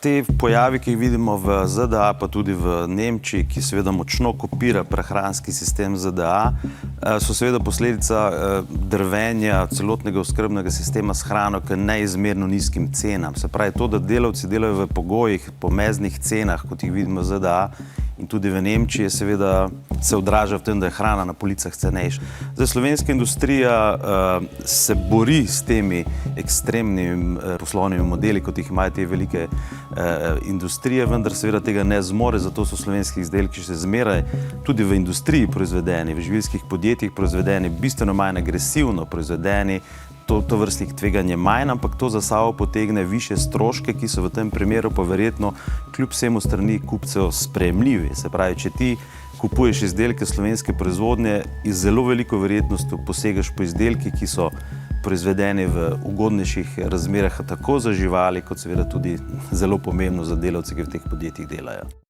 te pojavi, ki jih vidimo v ZDA, pa tudi v Nemčiji, ki seveda močno kopira prehranski sistem ZDA, so seveda posledica drvenja celotnega oskrbnega sistema s hrano k neizmerno nizkim cenam. Se pravi, to, da delavci delajo v pogojih po meznih cenah, kot jih vidimo v ZDA in tudi v Nemčiji, seveda se odraža v tem, da je hrana na policah cenejša. Zdaj, slovenska industrija se bori s temi ekstremnimi poslovnimi modeli, kot jih imajo te velike industrije, vendar seveda tega ne zmore, zato so slovenski izdelki še zmeraj tudi v industriji proizvedeni, v živilskih podjetjih proizvedeni, bistveno manj agresivno proizvedeni, tovrstnih tveganj je manj, ampak to za sabo potegne višje stroške, ki so v tem primeru pa verjetno kljub vsemu strani kupcev sprejemljivi. Se pravi, če ti kupuješ izdelke slovenske proizvodnje, z zelo veliko verjetnostjo posegaš po izdelki, ki so proizvedeni v ugodnejših razmerah tako za živali, kot seveda tudi zelo pomembno za delavce, ki v teh podjetjih delajo.